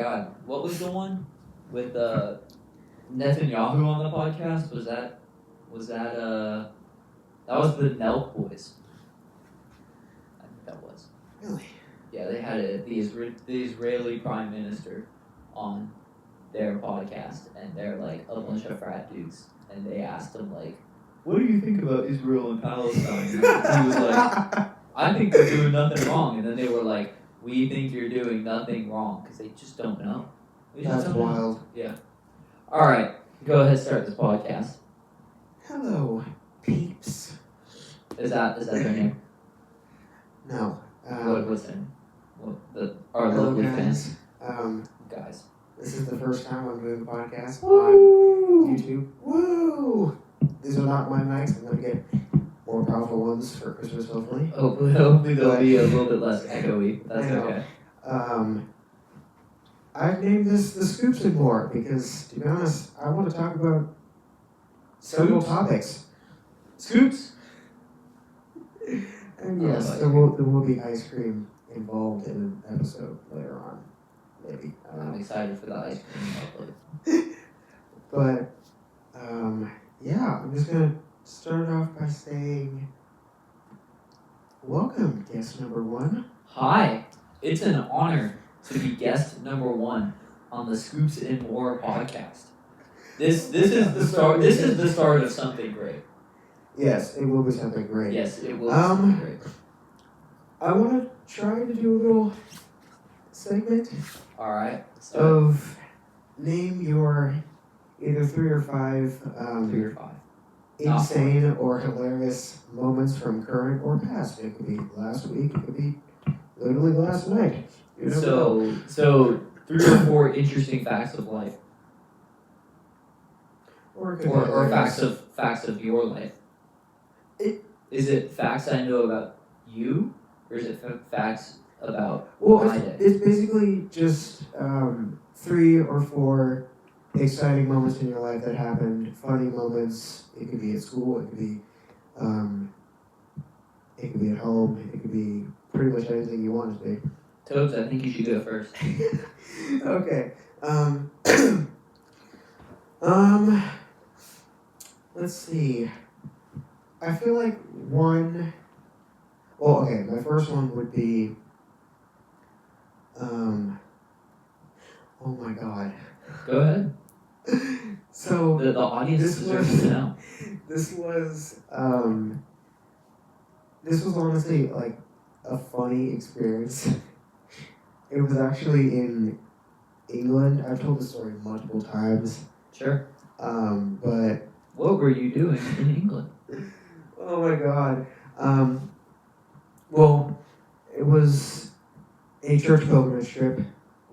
God, what was the one with Netanyahu on the podcast? That was the Nelk Boys? I think that was. Really? Yeah, they had the Israeli Prime Minister on their podcast, and they're like a bunch of frat dudes, and they asked him like, "What do you think about Israel and Palestine?" And he was like, "I think they're doing nothing wrong," and then they were like, "We think you're doing nothing wrong," because they just don't know. That's wild. Yeah. All right, go ahead, start this podcast. Hello, peeps. Is that their name? No. What's their name? Our lovely fans. Guys. This is the first time I'm doing the podcast Woo! on YouTube. Woo! These are not my mics. I'm going to get more powerful ones for Christmas, hopefully. Hopefully they'll be a little bit less echoey. That's okay. I've named this the Scoops and More because, to be honest, I want to talk about several topics. Scoops? And yes, there will be ice cream involved in an episode later on. Maybe. I'm excited for the ice cream. But, yeah, I'm just going to start off by saying, welcome, guest number one. Hi, it's an honor to be guest number one on the Scoops and More podcast. This is the start. This is the start of something great. Yes, it will be something great. Yes, it will be something great. I want to try to do a little segment. All right. Of name your either 3 or 5 insane or hilarious moments from current or past. It could be last week. It could be literally last night. So 3 or 4 interesting facts of life, or facts of your life. Is it facts I know about you, or is it facts about my day? It's basically just 3 or 4 exciting moments in your life that happened, funny moments. It could be at school, it could be at home, it could be pretty much anything you want it to be. Tobes, I think you should go first. Okay. Let's see. I feel like my first one would be, oh my God. Go ahead. So the audience deserves to know. This was honestly like a funny experience. It was actually in England. I've told this story multiple times. Sure. But what were you doing in England? Oh my God. Well, it was a church pilgrimage trip.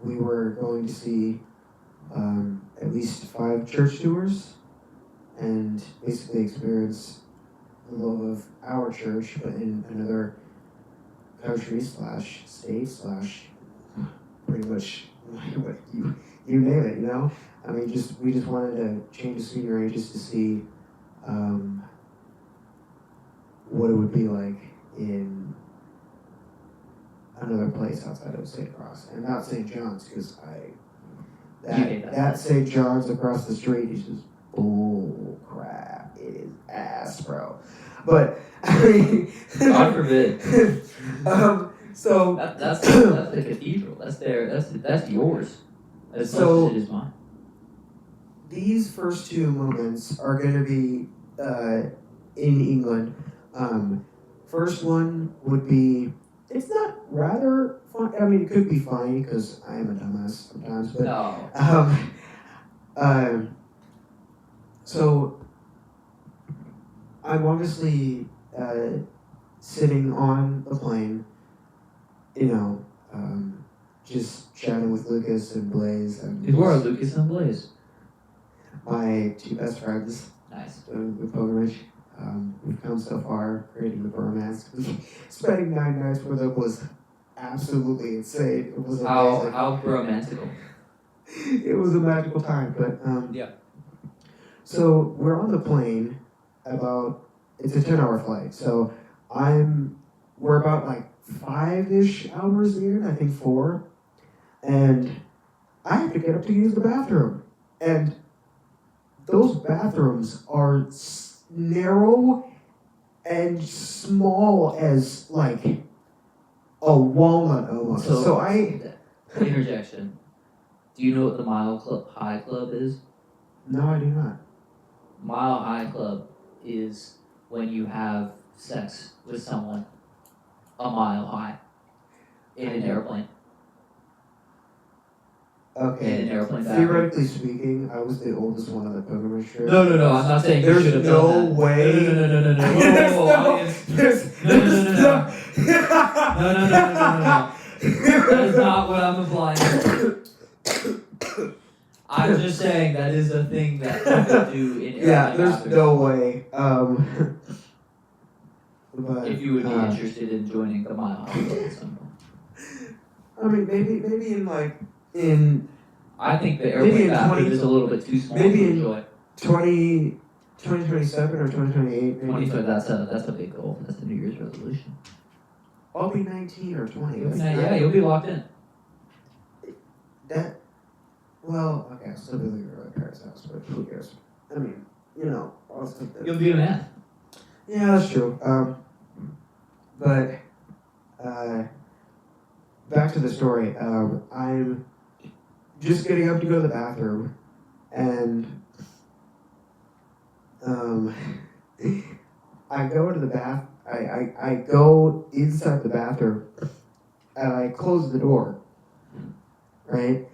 We were going to see at least 5 church tours and basically experience the love of our church, but in another country / state / pretty much you name it, you know? I mean, we just wanted to change the scenery just to see what it would be like in another place outside of St. Cross. And not St. John's, because that St. John's across the street is just bull crap. It is ass, bro. But, I mean... God forbid. So... That's the cathedral. That's yours. As much as it is mine. These first 2 moments are going to be in England. First one would be, it's not rather fun. I mean, it could be funny because I am a dumbass sometimes. But, no. So I'm obviously sitting on the plane, you know, just chatting with Lucas and Blaze. Who are Lucas and Blaze? My 2 best friends. Nice. Doing the pilgrimage. We've come so far, creating the bromance. Spending 9 nights with them was absolutely insane. It was amazing. How romantical. It was a magical time, but yeah. So we're on the plane it's a 10-hour flight. So we're about like 5-ish hours in, I think 4. And I have to get up to use the bathroom. And those bathrooms are narrow and small as like a walnut almost. So I interjection. Do you know what the High Club is? No, I do not. Mile High Club is when you have sex with someone a mile high in an airplane. Okay. In an airplane Theoretically speaking, I was the oldest one on the pilgrimage trip. No. I'm not saying there's you should have no done that. way. No. No. That is not what I'm implying. I'm just saying that is a thing that people do in airplane. Yeah, there's no way. But, if you would be interested in joining the Mile High Club at some point. I mean, maybe in I think the airplane bathroom is a little bit too small to enjoy. 2027 or 2028. 2020. That's a big goal. That's the New Year's resolution. I'll be 19 or 20. You'll be locked in. Well, okay, I'll still be living at my parents' house, but who cares? I mean, I'll take that. You'll be a man. Yeah, that's true. But back to the story. I'm just getting up to go to the bathroom, and I go to the bath. I go inside the bathroom, and I close the door. Right.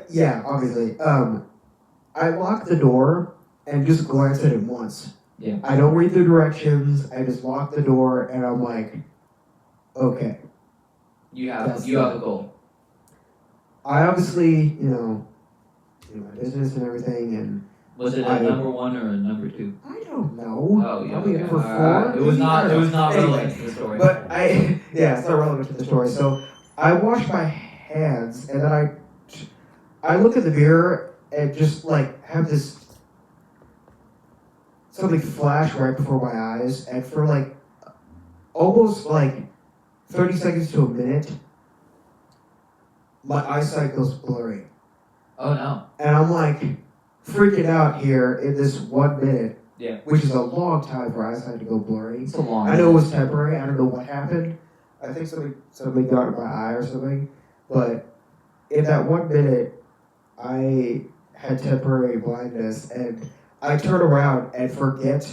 Yeah, obviously. I lock the door and just glance at it once. Yeah. I don't read the directions. I just lock the door, and I'm like, okay. You have a goal. I obviously, do my business and everything, and was it a number 1 or a number 2? I don't know. Oh, yeah. Probably number 4. It was not anyway, relevant to the story. But it's not relevant to the story. So I wash my hands, and then I look in the mirror and just like have this something flash right before my eyes, and for like almost like 30 seconds to a minute, my eyesight goes blurry. Oh no. And I'm like freaking out here in this 1 minute. Yeah. Which is a long time for eyesight to go blurry. It's a long I know it was temporary. I don't know what happened. I think something got in my eye or something. But in that 1 minute, I had temporary blindness, and I turn around and forget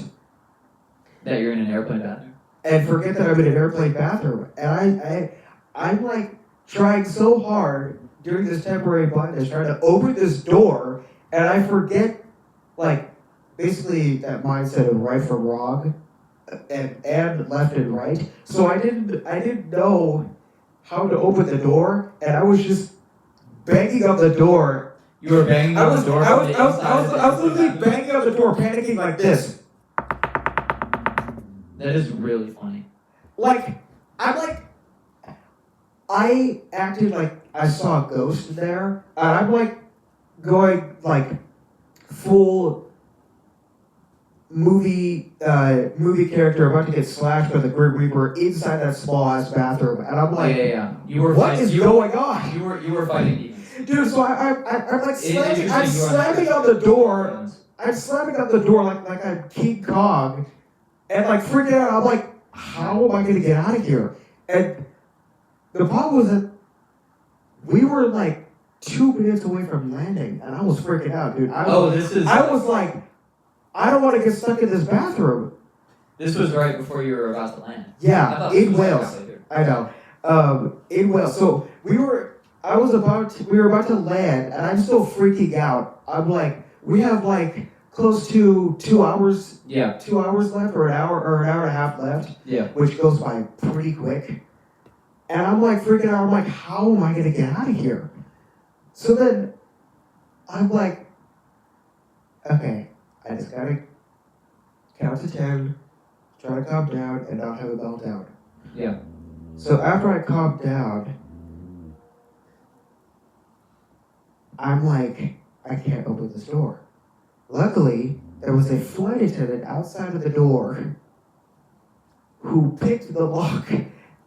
that you're in an airplane bathroom. And forget that I'm in an airplane bathroom. And I'm like trying so hard during this temporary blindness, trying to open this door, and I forget, like, basically that mindset of right from wrong, and left and right. So I didn't know how to open the door, and I was just banging on the door. You were banging on the door. I was literally banging on the door, panicking like this. That is really funny. I acted like I saw a ghost in there, and I'm like going like full movie character about to get slashed by the Grim Reaper inside that small ass bathroom, and I'm like, yeah. What is going on? You were fighting demons. Dude, so I'm like slamming. I'm slamming on the door. I'm slamming on the door like I'm King Kong, and like freaking out. I'm like, how am I gonna get out of here? And the problem was that we were like 2 minutes away from landing, and I was freaking out, dude. I was like, I don't want to get stuck in this bathroom. This was right before you were about to land. Yeah, in Wales. I know. In Wales. So we were about to land, and I'm still freaking out. I'm like, we have like close to 2 hours. Yeah. 2 hours left, or an hour and a half left. Yeah. Which goes by pretty quick. And I'm like freaking out. I'm like, how am I gonna get out of here? So then I'm like, okay, I just gotta count to 10, try to calm down, and not have a meltdown. Yeah. So after I calmed down, I'm like, I can't open this door. Luckily, there was a flight attendant outside of the door who picked the lock,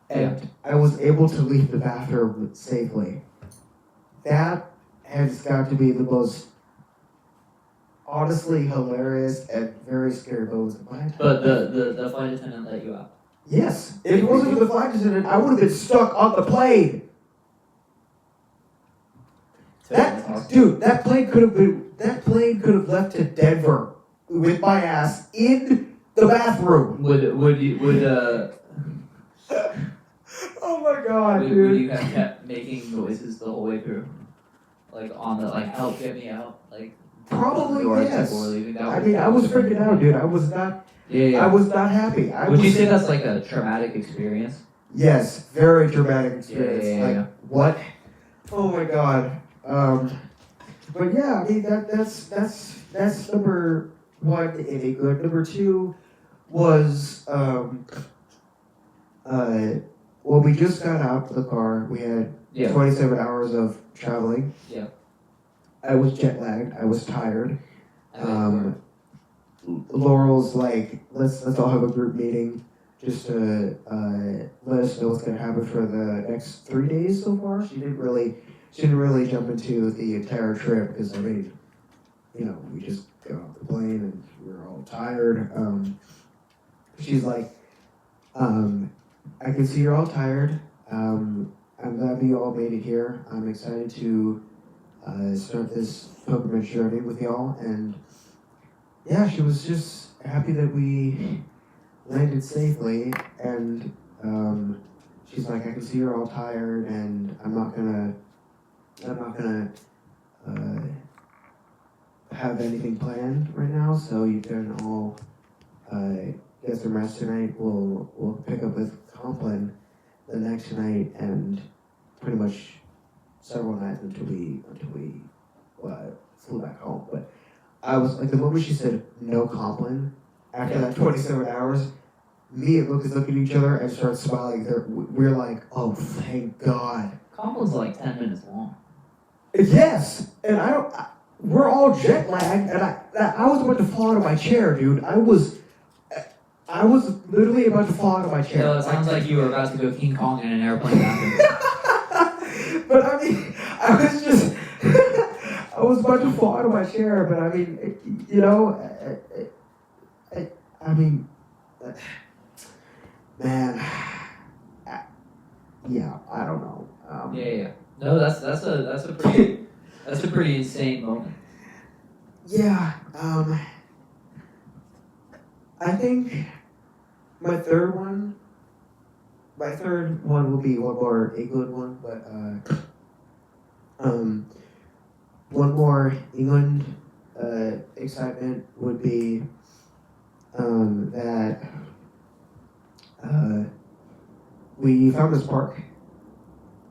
and I was able to leave the bathroom safely. that has got to be the most honestly hilarious and very scary moments of my time. But the flight attendant let you out. Yes, if it wasn't for the flight attendant, I would have been stuck on the plane. That plane could have left to Denver with my ass in the bathroom. Oh my god, would dude. you have kept making noises the whole way through? Like on the help get me out? Like Probably yes. I I was freaking out, dude. I was not happy. Would you say that's like a traumatic experience? Yes, very dramatic experience. Yeah. What? Oh my god. But yeah, I mean that's number one in a good. Number two was well, we just got out of the car. We had 27 hours of traveling. Yeah. I was jet lagged. I was tired. Laurel's like, let's all have a group meeting just to let us know what's gonna happen for the next 3 days so far. She didn't really jump into the entire trip because I mean, we just got off the plane and we were all tired. She's like, I can see you're all tired. I'm glad we all made it here. I'm excited to start this pilgrimage journey with y'all. And yeah, she was just happy that we landed safely. And she's like, I can see you're all tired, and I'm not gonna have anything planned right now. So you can all get some rest tonight. We'll pick up with Compline the next night, and pretty much several nights until we flew back home. But I was like, the moment she said no Compline, after that 27 hours, me and Lucas looked at each other and started smiling. We're like, oh, thank God. Compline's like 10 minutes long. Yes, and we're all jet lagged, and I was about to fall out of my chair, dude. I was literally about to fall out of my chair. No, it sounds like you were about to go King Kong in an airplane after. But I mean, I was about to fall out of my chair, but I mean, man, yeah, I don't know. No, that's a pretty insane moment. Yeah, I think my third one will be one more England one, but one more England excitement would be that we found this park.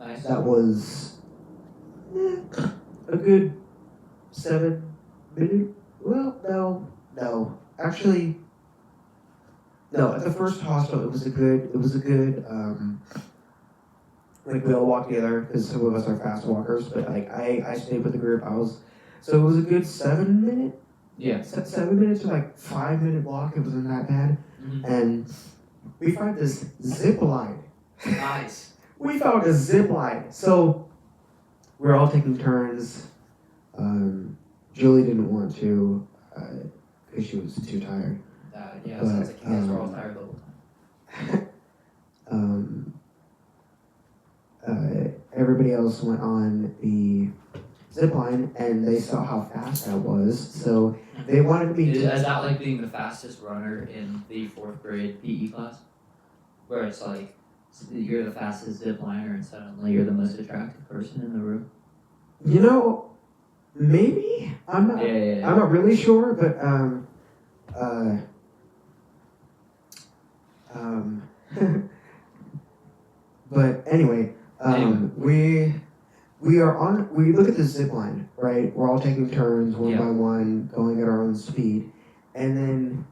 Nice. That was a good 7 minutes. Well, no. Actually, no. At the first hostel, it was a good. Like we all walked together because some of us are fast walkers, but like I stayed with the group. So it was a good 7 minute. Yeah. 7 minutes or like 5 minute walk. It wasn't that bad, and we found this zip line. Nice. We found a zip line. So we're all taking turns. Julie didn't want to because she was too tired. Yeah, it sounds like you guys were all tired the whole time. Everybody else went on the zip line, and they saw how fast I was, so they wanted me to... Is that like being the fastest runner in the 4th grade PE class? Where it's like, you're the fastest zip liner, and suddenly you're the most attractive person in the room? Maybe? I'm not really sure, but but anyway, we look at the zip line, right? We're all taking turns one by one, going at our own speed, and then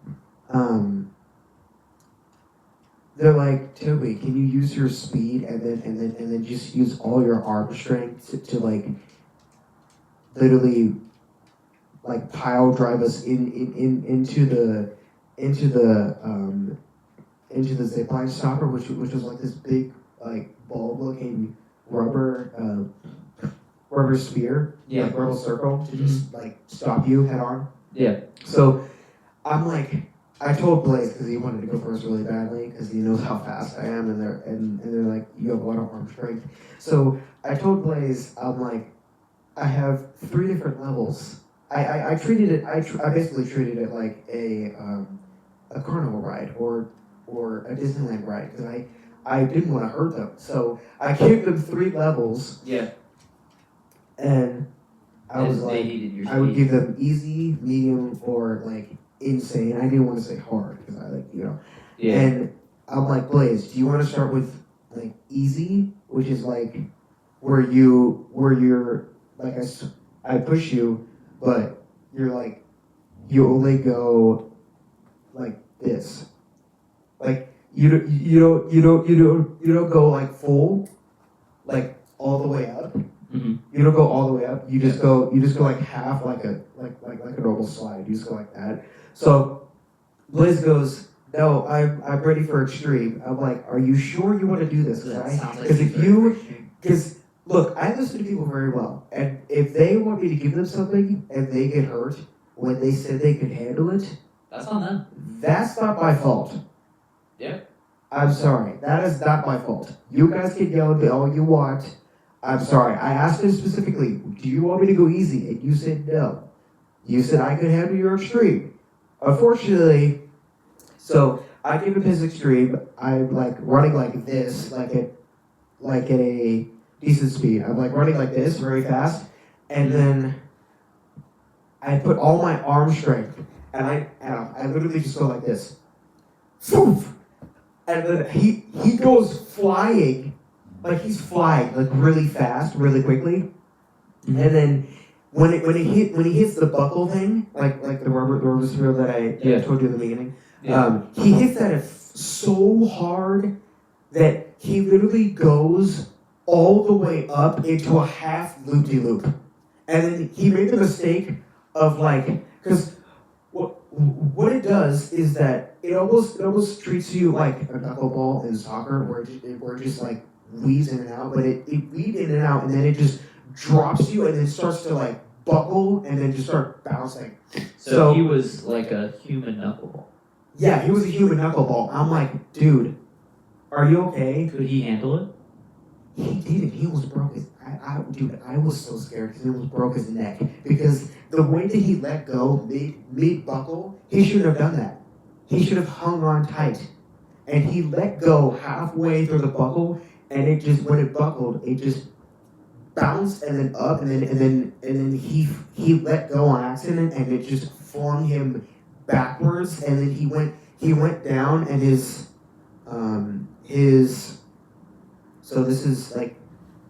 they're like, Tobie, can you use your speed and then just use all your arm strength to like literally like pile drive us into the zip line stopper, which was like this big like bulb looking rubber rubber sphere, Yeah. like rubber circle, to just like stop you head on. Yeah. So I'm like, I told Blaze because he wanted to go first really badly because he knows how fast I am, and they're like, you have a lot of arm strength. So I told Blaze, I'm like, I have 3 different levels. I treated it. I basically treated it like a carnival ride or a Disneyland ride because I didn't want to hurt them. So I gave them 3 levels. Yeah. And I was they like, needed your I would speed. give them easy, medium, or like insane. I didn't want to say hard because I like, Yeah. And I'm like, Blaze, do you want to start with like easy, which is like where you're like I push you, but you're like you only go like this, like you don't go like full, like all the way up. Mm-hmm. You don't go all the way up. You just go like half, like a normal slide. You just go like that. So Liz goes, no, I'm ready for extreme. I'm like, are you sure you want to do this? Because look, I listen to people very well, and if they want me to give them something and they get hurt when they said they could handle it, that's on them. That's not my fault. Yeah. I'm sorry. That is not my fault. You guys can yell at me all you want. I'm sorry. I asked him specifically, do you want me to go easy? And you said no. You said I could handle your extreme. Unfortunately, so I gave him his extreme. I'm like running like this, like at a decent speed. I'm like running like this, very fast. And then I put all my arm strength, and I literally just go like this. Poof! And then he goes flying. Like he's flying like really fast, really quickly, and then when he hits the buckle thing, like the rubber sphere that I told you in the beginning, he hits that so hard that he literally goes all the way up into a half loop-de-loop, and then he made the mistake of like because what it does is that it almost treats you like a knuckleball in soccer where it just like weaves in and out, but it weaves in and out, and then it just drops you, and then starts to like buckle, and then just start bouncing. So he was like a human knuckleball. Yeah, he was a human knuckleball. I'm like, dude, are you okay? Could he handle it? He didn't. He almost broke his. Dude, I was so scared because he almost broke his neck because the way that he let go mid buckle, he shouldn't have done that. He should have hung on tight, and he let go halfway through the buckle. And it just, when it buckled, it just bounced and then up, and then he let go on accident, and it just flung him backwards, and then he went down, and his so this is like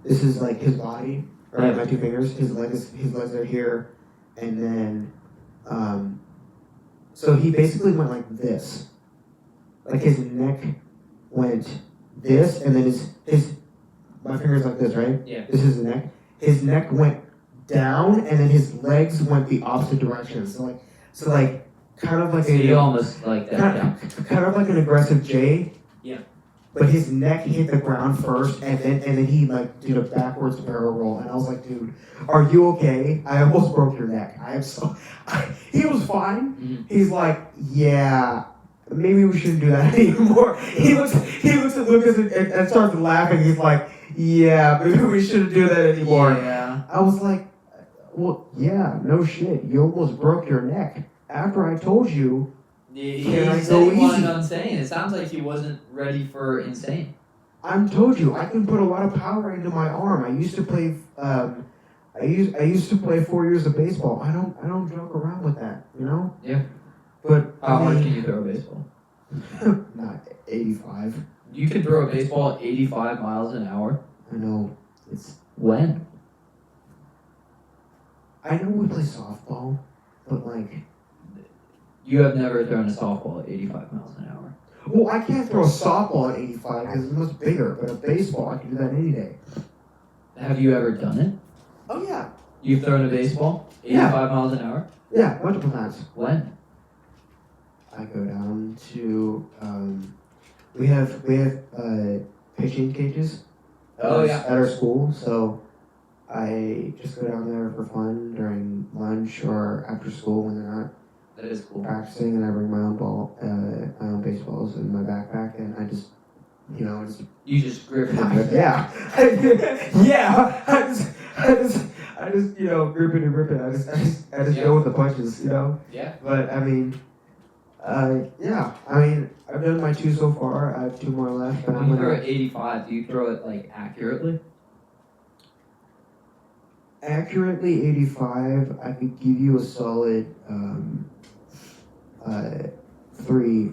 his body, right? My 2 fingers, his legs are here, and then so he basically went like this, like his neck went this, and then my fingers like this, right? Yeah. This is his neck. His neck went down, and then his legs went the opposite direction. So kind of like you almost like that. Kind of like an aggressive J. Yeah. But his neck hit the ground first, and then he like did a backwards barrel roll, and I was like, dude, are you okay? I almost broke your neck. He was fine. Mm-hmm. He's like, yeah. Maybe we shouldn't do that anymore. He looks at Lucas and starts laughing. He's like, yeah, maybe we shouldn't do that anymore. Yeah. I was like, well, yeah, no shit. You almost broke your neck. After I told you, He can I said go he wanted easy? insane. It sounds like he wasn't ready for insane. I told you, I can put a lot of power into my arm. I used to play, I used to play 4 years of baseball. I don't joke around with that, you know? Yeah. But How hard can you throw a baseball? Not 85. You can throw a baseball 85 miles an hour. I know. It's When? I know we play softball, but like, You have never thrown a softball at 85 miles an hour. well, I can't throw a softball at 85 because it's much bigger. But a baseball, I can do that any day. Have you ever done it? Oh yeah. You've thrown a baseball 85 miles an hour? Yeah, multiple times. When? I go down to we have pitching cages. Oh, yeah. At our school, so I just go down there for fun during lunch or after school when they're not That is cool. practicing, and I bring my own my own baseballs in my backpack, and I just, You just grip it and rip it. yeah, yeah, I just, grip it and rip it. I just go with the punches, Yeah. But I mean, yeah, I've done my 2 so far. I have 2 more left, but When you throw it 85, do you throw it like accurately? Accurately 85. I could give you a solid 3,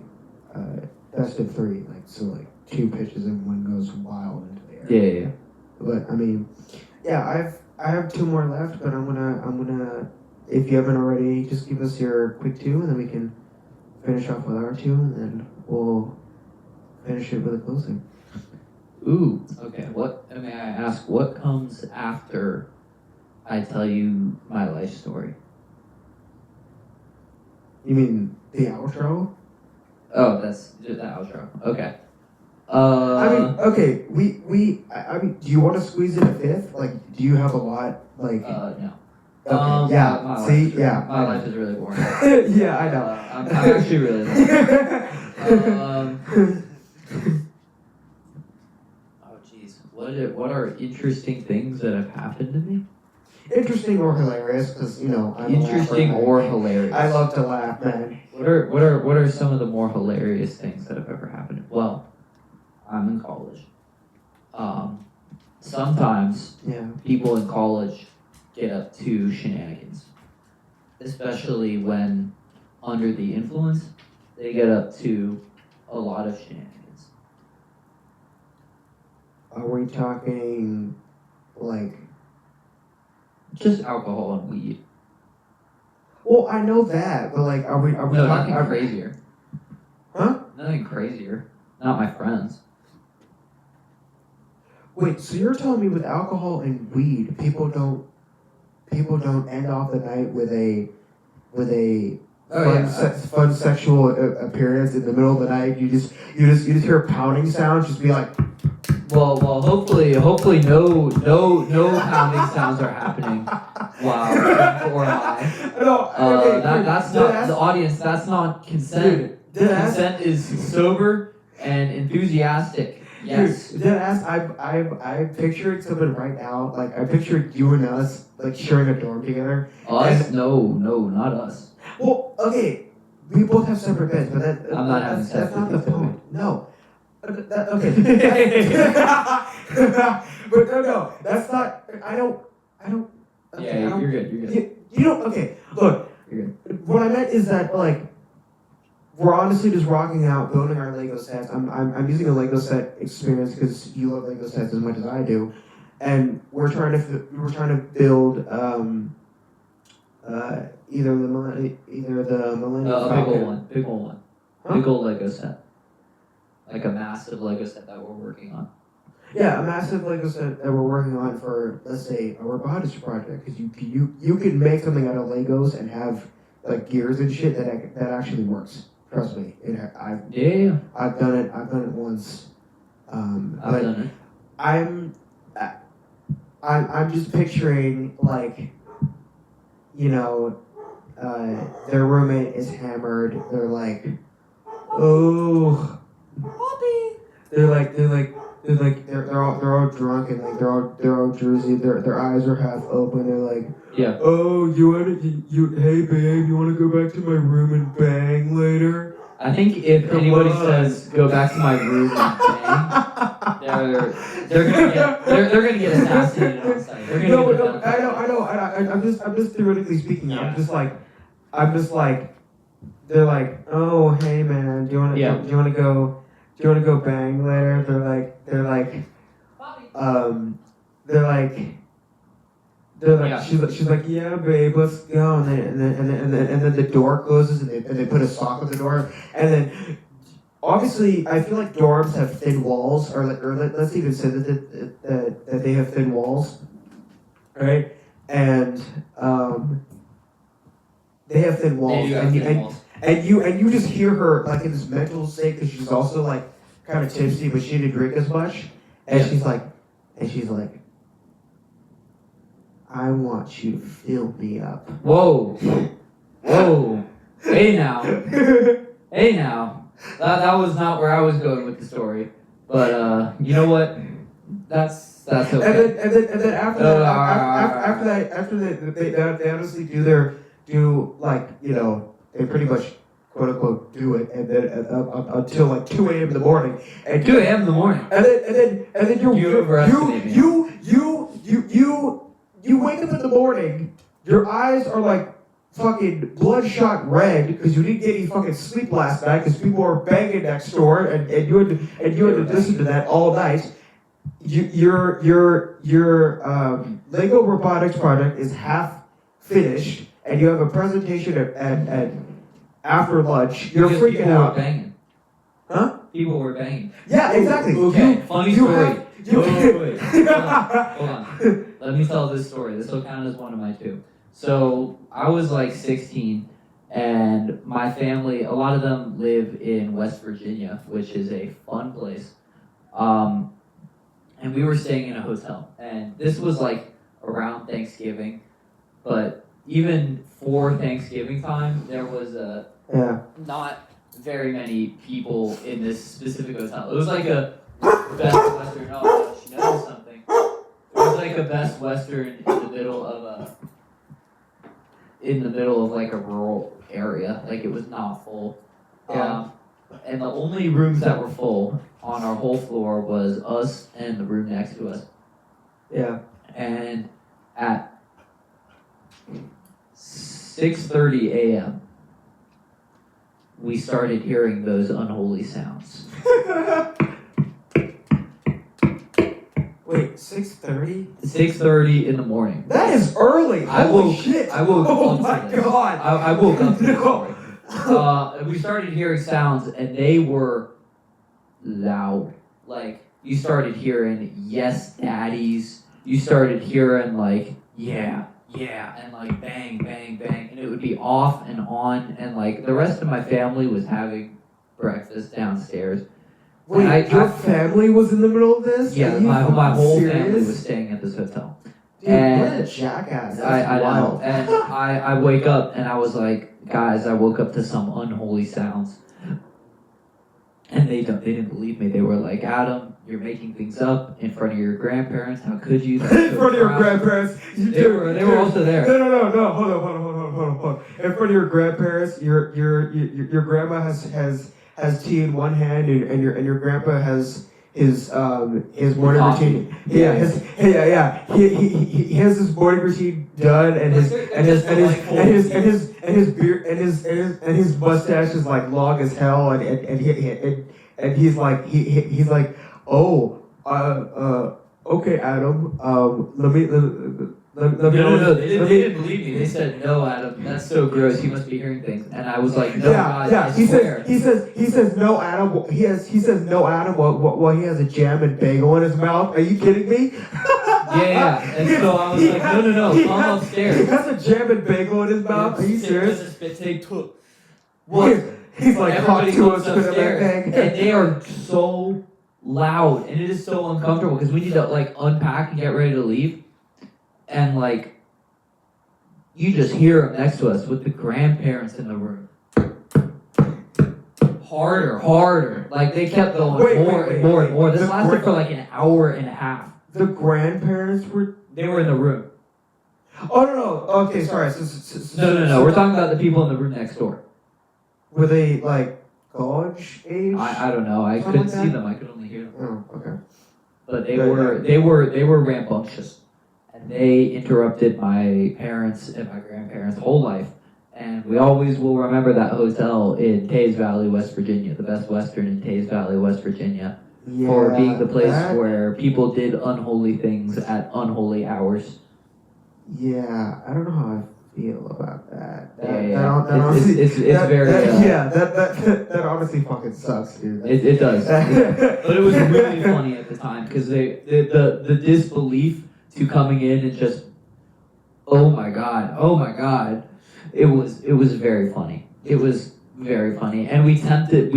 best of 3, like 2 pitches and 1 goes wild into the air. Yeah. But I mean, yeah, I have 2 more left, but I'm gonna if you haven't already, just give us your quick 2, and then we can finish off with our 2, and then we'll finish it with a closing. Ooh. Okay. May I ask? What comes after I tell you my life story? You mean the outro? Oh, that's just the outro. Okay. Okay. Do you want to squeeze in a 5th? Like, do you have a lot? Like, no. Okay. Yeah. My See. life, Yeah. My life is really boring. Yeah, I know. I'm actually really boring. Oh, jeez. What are interesting things that have happened to me? Interesting or hilarious? Because I'm Interesting a laugher, or hilarious. I love to laugh, man. What are some of the more hilarious things that have ever happened? Well, I'm in college. Sometimes people in college get up to shenanigans, especially when under the influence, they get up to a lot of shenanigans. Are we talking like just alcohol and weed? Well, I know that, but like, are we no, talking nothing crazier? Huh? Nothing crazier. Not my friends. Wait, so you're telling me with alcohol and weed, people don't end off the night with a fun sexual appearance in the middle of the night? You just hear pounding sounds, just be like. Well, hopefully no pounding sounds are happening while or high. No, that's not the audience. That's not consent. Consent is sober and enthusiastic. Yes. Deadass, I pictured something right now. Like, I pictured you and us, like, sharing a dorm together. Us? No, not us. Well, okay, we both have separate beds, but I'm not having sex that's not the with you, point. No. Okay. But no, that's not, I don't. Okay, yeah, you're good. You don't, okay, look. You're good. What I meant is that, like, we're honestly just rocking out, building our Lego sets. I'm using a Lego set experience because you love Lego sets as much as I do, and we're trying to build either the Millennium Falcon. Big old one. Huh? Big old Lego set. Like a massive Lego set that we're working on. Yeah, a massive Lego set that we're working on for, let's say, a robotics project. Because you can make something out of Legos and have like gears and shit that actually works. Trust me, I've done it. I've done it once. I've done it. I'm just picturing, like, their roommate is hammered. They're like, oh, Bobby. They're all drunk and like they're all Jersey. Their eyes are half open. They're like, yeah. Oh, hey babe, you wanna go back to my room and bang later? I think if anybody says go back to my room and bang, they're gonna get assassinated on site. I know. I'm just theoretically speaking. Yeah. I'm just like, they're like, oh hey man, do you wanna go bang later? They're like, she's like, yeah, babe, let's go, and then the door closes, and they put a sock on the door, and then obviously I feel like dorms have thin walls, or let's even say that they have thin walls, right? And they have thin walls, and you just hear her like in this mental state because she's also like kind of tipsy, but she didn't drink as much, and she's like. I want you to fill me up. Whoa. Hey now. That was not where I was going with the story. But you know what? That's okay. And then after that, they honestly do like, you know, they pretty much quote unquote do it, and then until like 2 a.m. in the morning, and 2 a.m. in the morning. and then you wake up in the morning, your eyes are like fucking bloodshot red because you didn't get any fucking sleep last night because people were banging next door, and you had to listen to that all night. Your Lego robotics project is half finished, and you have a presentation at after lunch. You're Because freaking people out. were banging. Huh? People were banging. Yeah, exactly. Okay, funny story. Wait. Hold Hold on. Let me tell this story. This will count as one of my two. So I was like 16, and my family, a lot of them live in West Virginia, which is a fun place. And we were staying in a hotel. And this was like around Thanksgiving, but even for Thanksgiving time, there was not very many people in this specific hotel. It was like a Best Western. Oh, she knows something. It was like a Best Western in the middle of like a rural area. Like, it was not full. And the only rooms that were full on our whole floor was us and the room next to us. Yeah. And at 6:30 a.m., we started hearing those unholy sounds. Wait, 6:30? 6:30 in the morning. That is early. Holy shit! I woke oh up my to this. god! I woke up to this No. story. We started hearing sounds, and they were loud. Like, you started hearing yes daddies. You started hearing like yeah, and like bang, bang, bang, and it would be off and on, and like the rest of my family was having breakfast downstairs. Wait, your family was in the middle of this? Yeah, my whole family was staying at this hotel. Dude, and what a jackass. That's I know. wild. And I wake up and I was like, guys, I woke up to some unholy sounds. And they didn't believe me. They were like, Adam, you're making things up in front of your grandparents. How could you? That's In so front of your proud." grandparents. They were also there. No. Hold on. In front of your grandparents, your grandma has tea in one hand, and your grandpa has his morning routine. Yeah, he has his morning routine done, and his beard and his mustache is like long as hell, and he's like, oh, okay, Adam, let me. No. They didn't believe me. They said, no, Adam, that's so gross. You must be hearing things. And I was like, no, God, I swear. He says no, Adam. He says no, Adam. While he has a jam and bagel in his mouth. Are you kidding me? Yeah. And so I was like, no. Come upstairs. He has a jam and bagel in his mouth. Are you serious? What? He's like, everybody to goes us upstairs, and they are so loud, and it is so uncomfortable because we need to like unpack and get ready to leave. And like, you just hear them next to us with the grandparents in the room. Harder. Like, they kept going more and more. This lasted for like an hour and a half. The grandparents They were in the room. Oh, no. Okay, sorry. No. We're talking about the people in the room next door. Were they like college age? I don't know. I couldn't see them. I could only hear them. Oh, okay. But they were rambunctious. And they interrupted my parents and my grandparents' whole life. And we always will remember that hotel in Tays Valley, West Virginia, the Best Western in Tays Valley, West Virginia, for being the place where people did unholy things at unholy hours. Yeah, I don't know how I feel about that. That honestly fucking sucks, dude. It does. But it was really funny at the time because the disbelief to coming in and just, oh my god, it was very funny. It was very funny, and we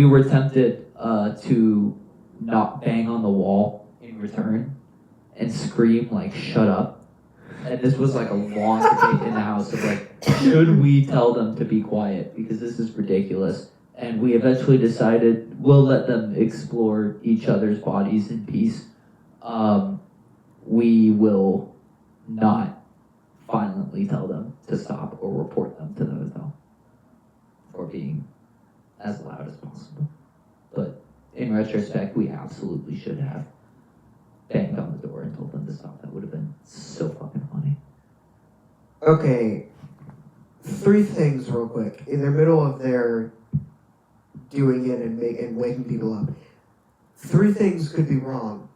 were tempted to not bang on the wall in return and scream like, shut up. and this was like a long debate in the house of like, should we tell them to be quiet because this is ridiculous? And we eventually decided we'll let them explore each other's bodies in peace. We will not violently tell them to stop or report them to the hotel for being as loud as possible. But in retrospect, we absolutely should have banged on the door and told them to stop. That would have been so fucking funny. Okay, 3 things real quick. In the middle of their doing it and waking people up, 3 things could be wrong.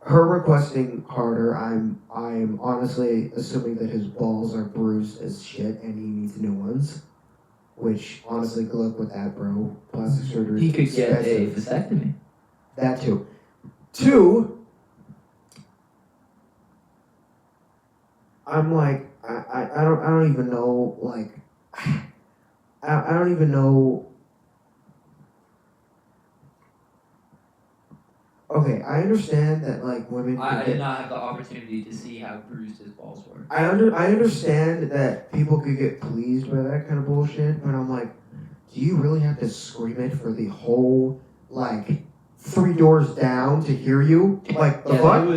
Her requesting harder, I'm honestly assuming that his balls are bruised as shit and he needs new ones. Which, honestly, good luck with that, bro. Plastic surgery. He could get a vasectomy. That too. 2, I'm like, I don't even know, like, I don't even know. Okay, I understand that, like, women. I did not have the opportunity to see how bruised his balls were. I understand that people could get pleased by that kind of bullshit, but I'm like, do you really have to scream it for the whole, like, 3 doors down to hear you? Like, the fuck?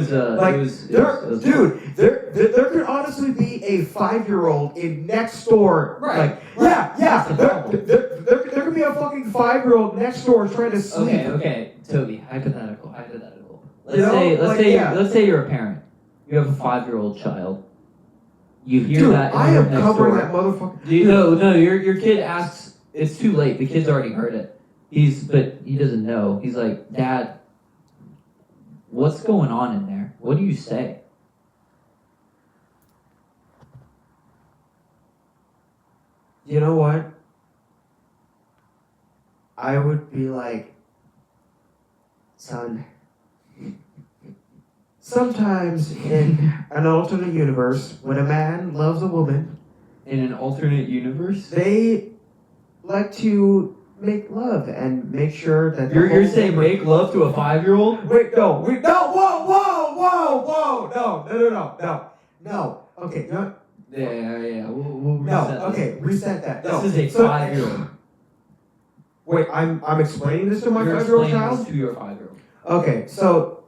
Dude, there could honestly be a 5-year-old in next door. Right. Like, there could be a fucking 5-year-old next door trying to sleep. Okay, Tobie, hypothetical. Let's say you're a parent. You have a 5-year-old child. You hear that. I am covering that motherfucker. No. Your kid asks. It's too late. The kid's already heard it. But he doesn't know. He's like, Dad, what's going on in there? What do you say? You know what? I would be like, son, sometimes in an alternate universe, when a man loves a woman, in an alternate universe, they like to make love and make sure that you're saying make love to a 5-year-old? Wait, no, no. Okay, no. Yeah. We'll reset no. Okay, reset that. This is a 5-year-old. Wait, I'm explaining this to my 5-year-old child? This to your 5-year-old. Okay, so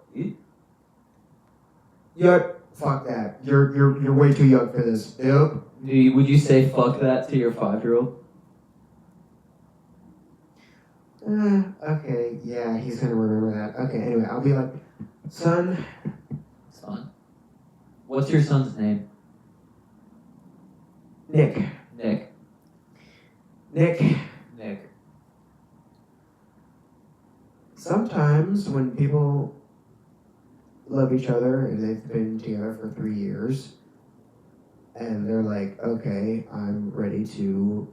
fuck that. You're way too young for this. Yep. Would you say fuck that to your 5-year-old? Okay, yeah, he's gonna remember that. Okay, anyway, I'll be like, son. What's your son's name? Nick. Sometimes when people love each other and they've been together for 3 years, and they're like, okay, I'm ready to,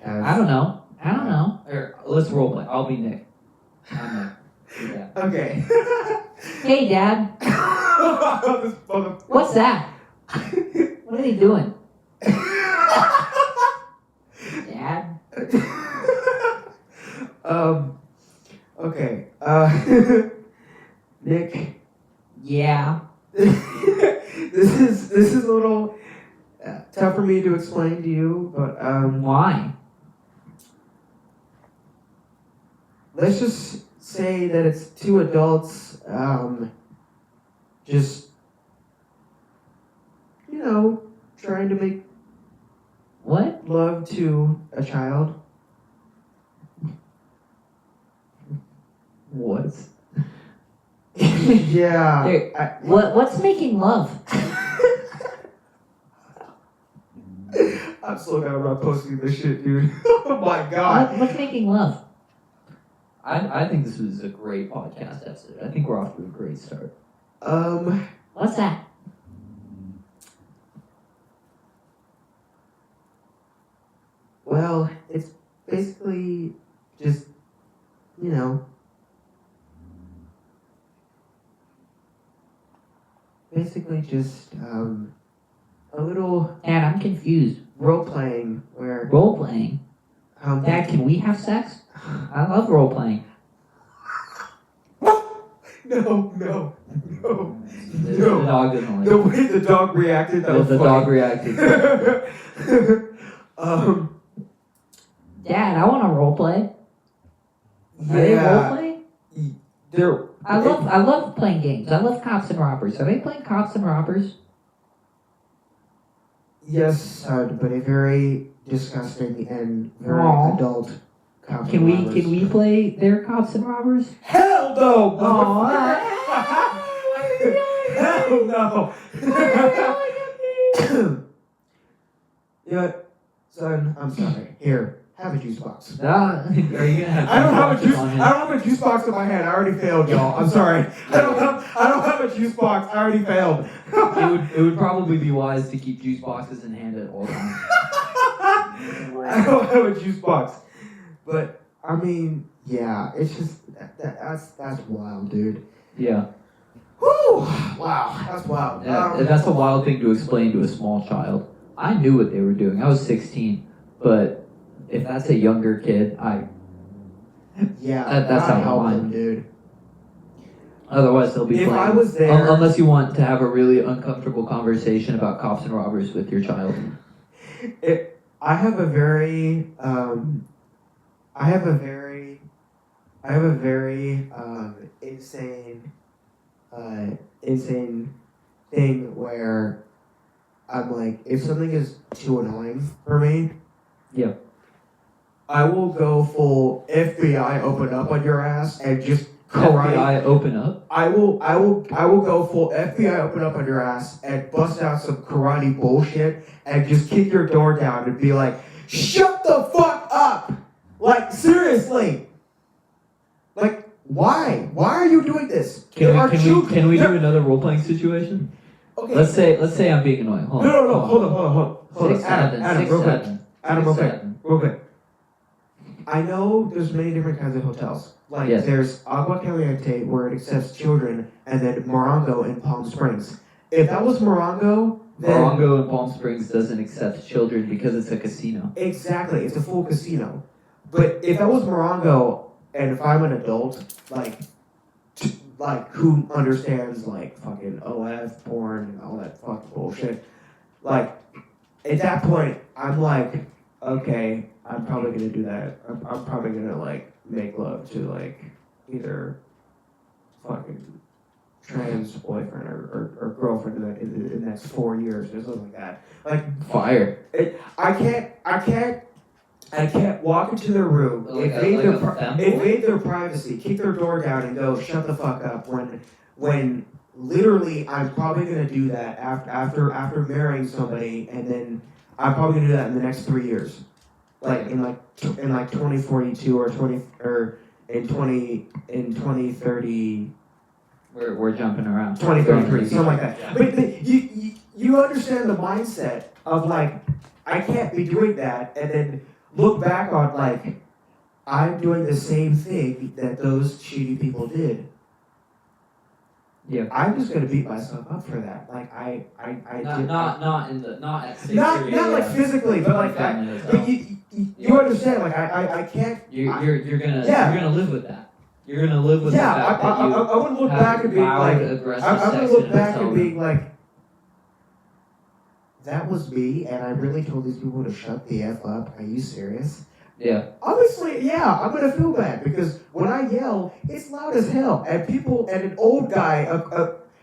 have... I don't know. Let's role play. I'll be Nick. I'm Nick. Yeah. Okay. Hey, Dad. What's that? What are they doing? Dad? Okay. Nick. Yeah. This is a little tough for me to explain to you, but why? Let's just say that it's 2 adults, just trying to make what? Love to a child. What? Yeah. What's making love? I'm so glad I'm not posting this shit, dude. Oh my god. What's making love? I think this was a great podcast episode. I think we're off to a great start. What's that? Well, it's basically just, a little... Dad, I'm confused. Role-playing, where... Role-playing? Dad, can we have sex? I love role-playing. No. The dog doesn't like The it. way the dog reacted, that was The funny. dog reacted. Dad, I want to role play. Are they role playing? I love playing games. I love cops and robbers. Are they playing cops and robbers? Yes, son, but a very disgusting and very Aw. adult cops Can and we robbers. play their cops and robbers? Hell no! Aw. Hell no! You know what, son? I'm sorry. Here, have a juice box. Are you gonna have? I don't have a juice. on him? I don't have a juice box in my hand. I already failed, y'all. I'm sorry. I don't have a juice box. I already failed. It would probably be wise to keep juice boxes in hand at all times. I don't have a juice box. But I mean, yeah, it's just that's wild, dude. Yeah. Whew! Wow, that's wild. That's a wild thing to explain to a small child. I knew what they were doing. I was 16, but if that's a younger kid, Yeah, that's I how help mine. them, dude. Otherwise they'll be If playing. I was there, Unless you want to have a really uncomfortable conversation about cops and robbers with your child. I have a very insane thing where I'm like, if something is too annoying for me, Yeah. I will go full FBI open up on your ass and just karate. FBI open up. I will go full FBI open up on your ass and bust out some karate bullshit and just kick your door down and be like, shut the fuck up! Like, seriously! Like, why? Why are you doing this? Can we do another role playing situation? Okay. Let's say I'm being annoying. Hold on. No, hold on. Adam, real quick. I know there's many different kinds of hotels. Like, Yes. there's Agua Caliente, where it accepts children, and then Morongo in Palm Springs. If that was Morongo, then... Morongo in Palm Springs doesn't accept children because it's a casino. Exactly, it's a full casino. But if that was Morongo, and if I'm an adult, like who understands, like, fucking OF, porn, and all that fucking bullshit, like, at that point, I'm like, okay, I'm probably gonna do that. I'm probably gonna, like, make love to, like, either fucking trans boyfriend or girlfriend in the next 4 years or something like that. Like, Fire. I can't walk into their room, invade their privacy, kick their door down, and go shut the fuck up. When literally I'm probably gonna do that after marrying somebody, and then I'm probably gonna do that in the next 3 years, like in 2042 or in 2030. We're jumping around. 2033, something like that. Yeah. But you understand the mindset of, like, I can't be doing that and then look back on, like, I'm doing the same thing that those shitty people did. Yeah. I'm just gonna beat myself up for that. Like I not at not like physically, but like but you understand? Like I can't. You're gonna live with that. You're gonna live with the fact that you I wouldn't look back and be like, I'm gonna look back and be like, that was me, and I really told these people to shut the F up. Are you serious? Yeah. Obviously, yeah, I'm gonna feel bad because when I yell, it's loud as hell, and an old guy,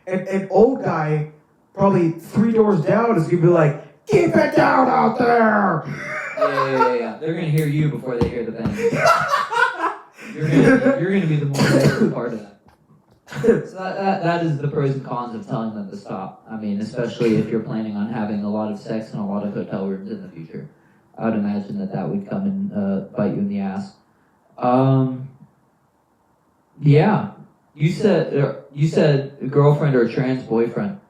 an old guy, probably 3 doors down, is gonna be like, keep it down out there. Yeah. They're gonna hear you before they hear the band. You're gonna be the more valuable part of that. So that is the pros and cons of telling them to stop. I mean, especially if you're planning on having a lot of sex in a lot of hotel rooms in the future. I would imagine that would come and bite you in the ass. Yeah. You said a girlfriend or a trans boyfriend.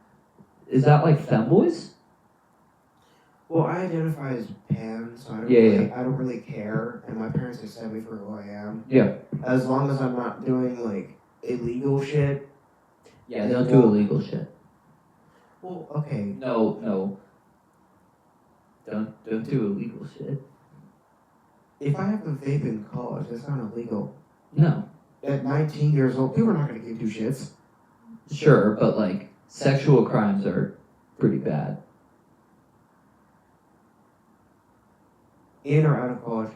Is that like femboys? Well, I identify as pan, so I don't really care, and my parents accept me for who I am. Yeah. As long as I'm not doing, like, illegal shit. Yeah, don't do illegal shit. Well, okay. No. Don't do illegal shit. If I have a vape in college, that's not illegal. No. at 19 years old, people are not going to give two shits. Sure, but like sexual crimes are pretty bad. In or out of college?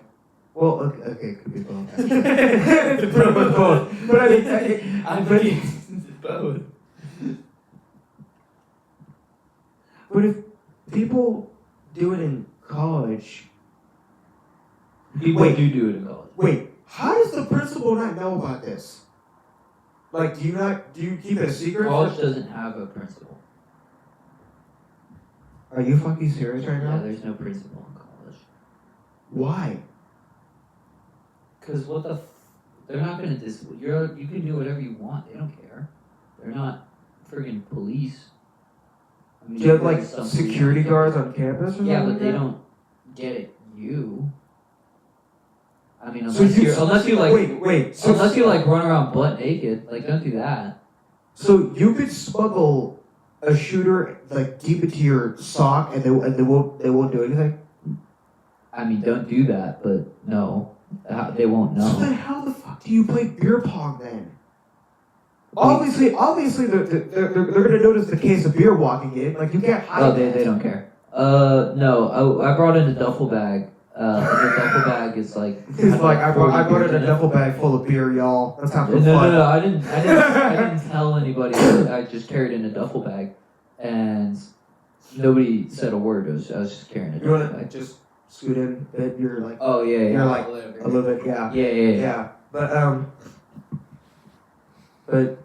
Well, okay, could be both. It's pretty much both. But I mean, but it's both. But if people do it in college, People do it in college. wait, how does the principal not know about this? Like, do you keep it a secret? College doesn't have a principal. Are you fucking serious right Yeah, now? there's no principal in college. Why? Because what the they're not gonna you can do whatever you want. They don't care. They're not friggin' police. I mean, Do you have like there's some security police guards on campus or Yeah, something? but they don't get at you. I mean, So unless you like wait. So unless you like run around butt naked, like don't do that. So you could smuggle a shooter like deep into your sock and they won't do anything. I mean, don't do that, but no, they won't know. So then how the fuck do you play beer pong then? Obviously, they're gonna notice the case of beer walking in. Like you can't hide. Oh, they don't care. No, I brought in a duffel bag. The duffel bag is like. It's like I brought in a duffel bag full of beer, y'all. Let's have some fun. No. I didn't tell anybody. I just carried in a duffel bag, and nobody said a word. I was just carrying a You duffel wanna bag. just scoot in a bit? You're like Oh yeah. You're like a a little bit, yeah. Yeah. But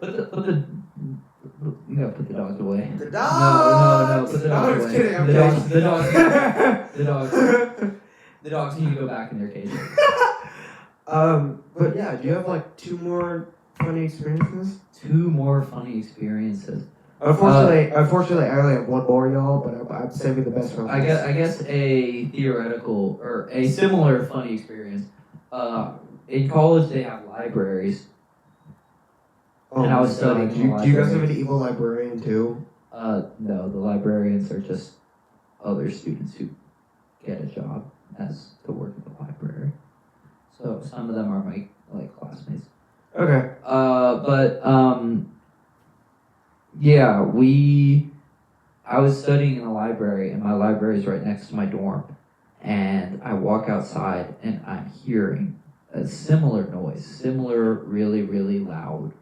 Put the you gotta put the dogs away. the dogs. No, put the I dogs was away. kidding. I'm The kidding. dogs. The dogs need to go back in their cage. But yeah, do you have like two more funny experiences? Two more funny experiences. Unfortunately, I only have one more, y'all. But I'm saving the best for last. I guess a theoretical or a similar funny experience. In college, they have libraries. Oh and I was my God. studying in the Do you guys have library. an evil librarian too? No, the librarians are just other students who get a job as to work at the library. So some of them are my classmates. Okay. Yeah, I was studying in the library, and my library is right next to my dorm. And I walk outside, and I'm hearing a similar noise, similar really, really loud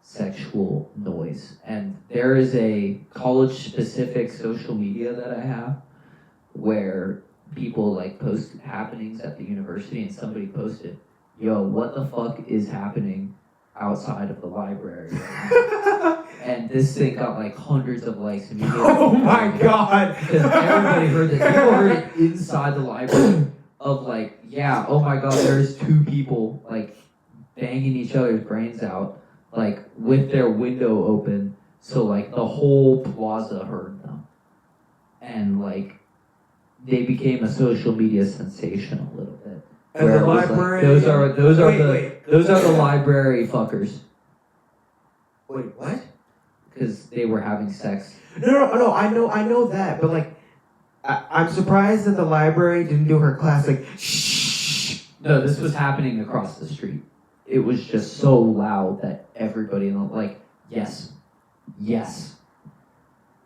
sexual noise. And there is a college-specific social media that I have where people like post happenings at the university, and somebody posted, "Yo, what the fuck is happening outside of the library right now?" And this thing got like hundreds of likes immediately. Oh my God! Because everybody heard it. People heard it inside the library of like, yeah, oh my God, there's two people like banging each other's brains out, like with their window open, so like the whole plaza heard them. And like they became a social media sensation a little bit. And Where the it was, library. like, those are Wait. the library fuckers. Wait, what? Because they were having sex. No. I know that, but like, I'm surprised that the library didn't do her classic shh. No, this was happening across the street. It was just so loud that everybody yes.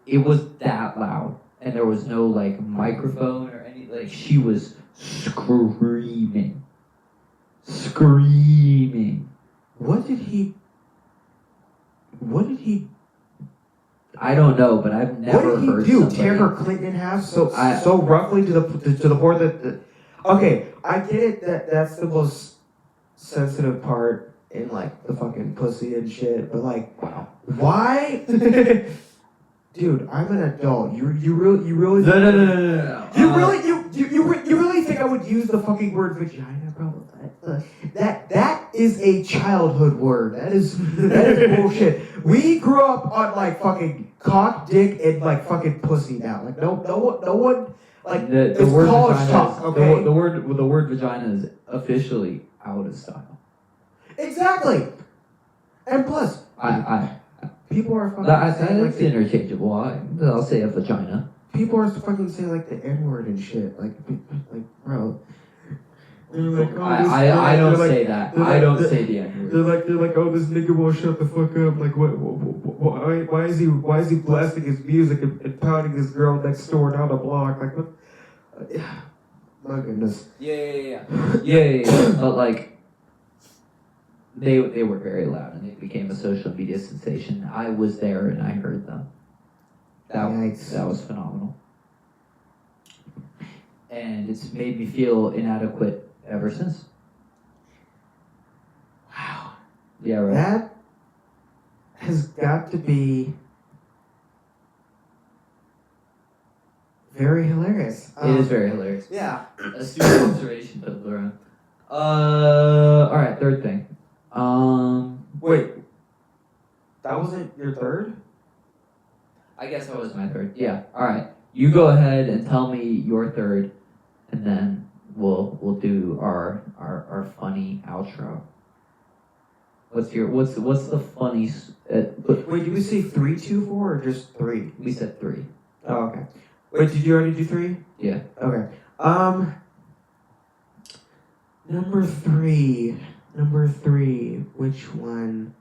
It was that loud, and there was no like microphone or any she was screaming. What did he? I don't know, but I've never What did heard he do? somebody. Tear her clit in half so roughly to the point that. Okay, I get it that that's the most sensitive part in like the fucking pussy and shit, but like, Wow. why? Dude, I'm an adult. You really. No. You really think I would use the fucking word vagina, bro? That is a childhood word. That is bullshit. We grew up on like fucking cock, dick, and like fucking pussy now. Like no one like the it's word college vagina talk. is, Okay. the word vagina is officially out of style. Exactly. And plus, people are fucking saying like That's interchangeable. I'll say a vagina. people are fucking saying like the N word and shit. Like bro. They're like, oh, I don't they're like- say that. they're I like- don't they're- say the N word. They're like, oh, this nigga won't shut the fuck up. Like, why is he blasting his music and pounding his girl next door down the block? Like, what? My goodness. Yeah. But like, they were very loud and they became a social media sensation. I was there and I heard them. Yikes. That was phenomenal. And it's made me feel inadequate ever since. Wow. Yeah, right. That has got to be very hilarious. It is very hilarious. Yeah. Astute observation, but around. All right, third thing. Wait. That wasn't your third? I guess that was my third. Yeah. All right. You go ahead and tell me your third, and then we'll do our funny outro. What's the funny? Wait, did we say 3, 2, 4, or just 3? We said 3. Oh, okay. Wait, did you already do 3? Yeah. Okay. Number 3. Which one?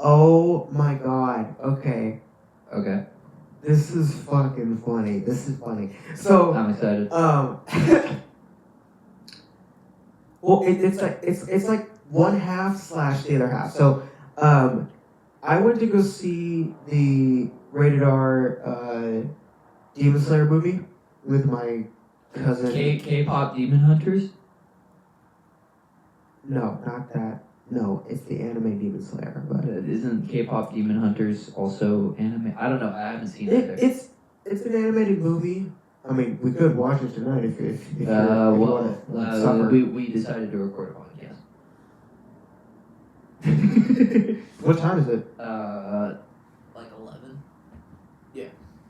Oh my God. Okay. Okay. This is fucking funny. So, I'm excited. well, it's like one half / the other half. So, I went to go see the rated R Demon Slayer movie with my cousin. K-pop Demon Hunters. No, not that. No, it's the anime Demon Slayer. But Isn't K-pop Demon Hunters also anime? I don't know. I haven't seen it. it's an animated movie. I mean, we could watch it tonight if you want to suffer. We decided to record a podcast. What time is it? Like 11.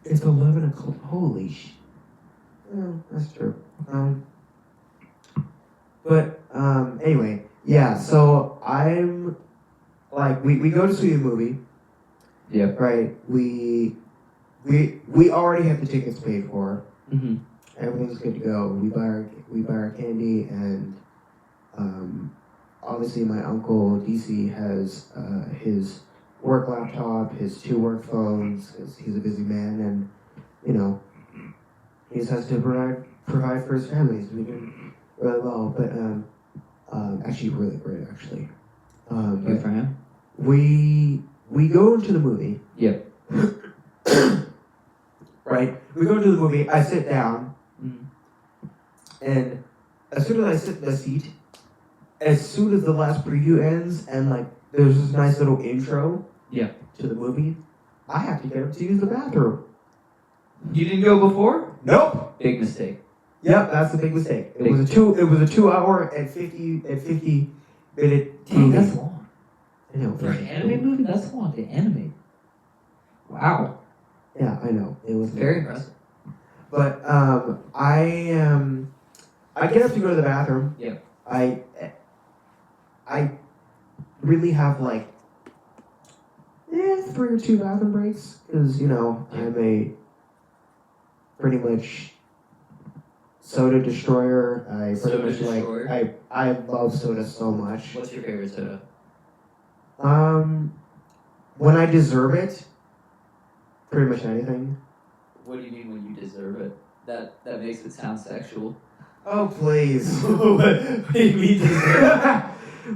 It's 11 o'clock. Holy sh! Oh, that's true. But anyway, yeah. So I'm like, we go to see a movie. Yeah. Right. We already have the tickets paid for. Mm-hmm. Everything's good to go. We buy our candy, and obviously my uncle DC has his work laptop, his 2 work phones, 'cause he's a busy man, and you know he just has to provide for his family. He's doing really well, but actually really great actually. Good for him. We go into the movie. Yep. Right? We go into the movie, I sit down, Mm-hmm. and as soon as I sit in the seat, as soon as the last preview ends, and like there's this nice little intro to the movie, I have to get up to use the bathroom. You didn't go before? Nope. Big mistake. Yep, that's the big mistake. It was a 2 hour and 50 minute Dang, movie. that's long. I know. For an anime movie, that's long to animate. Wow. Yeah, I know. It was Very impressive. But I get up to go to the bathroom. Yeah. I really have like 3 or 2 bathroom breaks because I'm a pretty much soda destroyer. I pretty Soda much destroyer? I love soda so much. What's your favorite soda? When I deserve it, pretty much anything. What do you mean when you deserve it? That makes it sound sexual. Oh please. What do you mean deserve?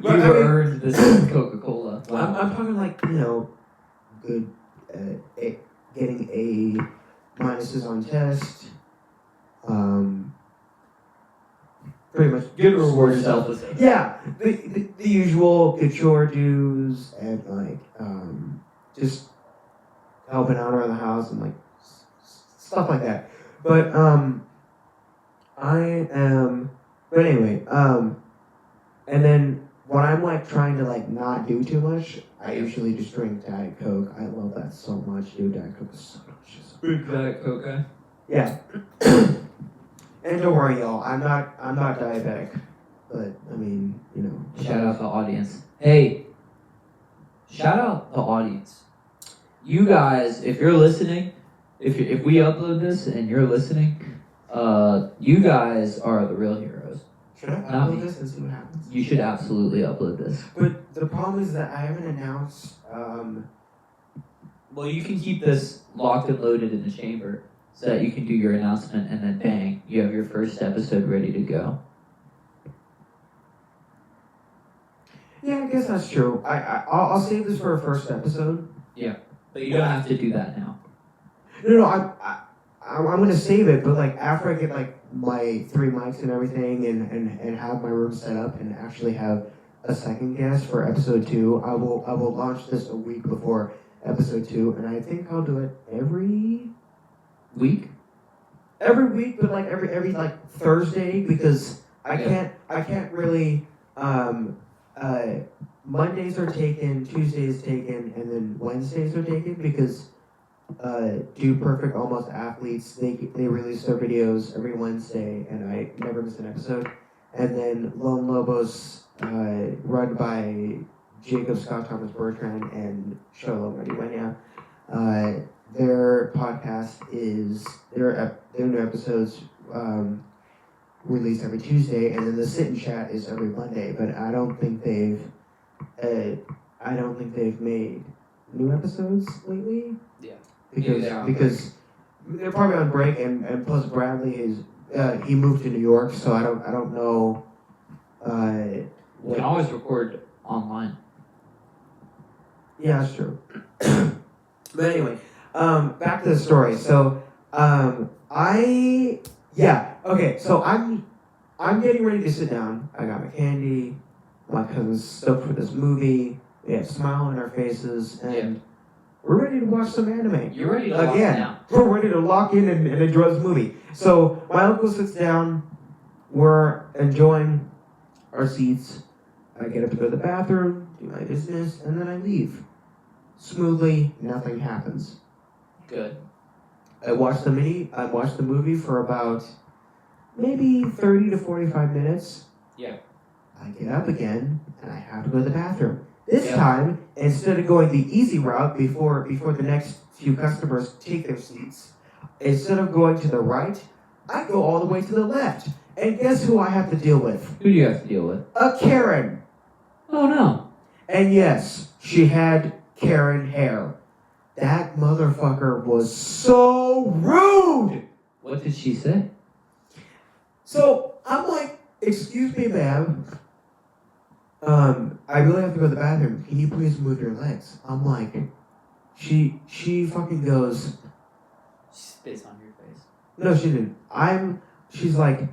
You earned this Coca-Cola. Wow. I'm talking like good getting A minuses on test. Pretty much Good reward yourself with it. Yeah, the usual good chore dues and like just helping out around the house and like stuff like that. But but anyway, and then when I'm like trying to like not do too much, I usually just drink Diet Coke. I love that so much, dude. Diet Coke is so delicious. Big Diet Coke guy. Yeah. And don't worry, y'all. I'm not diabetic, but I mean, Shout out the audience. Hey. Shout out the audience. you guys, if you're listening, if we upload this and you're listening, you guys are the real heroes. Should I Not upload me. this and see what happens? You should absolutely upload this. But the problem is that I haven't announced. Well, you can keep this locked and loaded in the chamber so that you can do your announcement and then bang, you have your first episode ready to go. Yeah, I guess that's true. I'll save this for a first episode. But you don't have to do that now. No, I'm gonna save it, but like after I get like my 3 mics and everything, and have my room set up, and actually have a second guest for episode 2, I will launch this a week before episode 2, and I think I'll do it every Week? week, but like every like Thursday, because I can't really Mondays are taken, Tuesdays taken, and then Wednesdays are taken because Do Perfect Almost Athletes, they release their videos every Wednesday, and I never miss an episode. And then Lone Lobos, run by Jacob Scott Thomas Bertrand and Shalom Adibanya, their podcast is their new episodes released every Tuesday, and then the Sit and Chat is every Monday. But I don't think they've made new episodes lately. Yeah. Because they're probably on break, and plus Bradley is he moved to New York, so I don't know. You can always record online. Yeah, that's true. But anyway, back to the story. So, okay. So I'm getting ready to sit down. I got my candy. My cousin's stoked for this movie. We have a smile on our faces, and we're ready to watch some anime. You're ready to lock down. We're ready to lock in and enjoy this movie. So my uncle sits down. We're enjoying our seats. I get up to go to the bathroom, do my business, and then I leave. Smoothly, nothing happens. Good. I watched the movie for about maybe 30 to 45 minutes. Yeah. I get up again, and I have to go to the bathroom. This time, instead of going the easy route before the next few customers take their seats, instead of going to the right, I go all the way to the left. And guess who I have to deal with? Who do you have to deal with? A Karen. Oh no. And yes, she had Karen hair. That motherfucker was so rude! What did she say? So, I'm like, excuse me, ma'am. I really have to go to the bathroom. Can you please move your legs? I'm like, she fucking goes, She spits on your face. no, she didn't. She's like,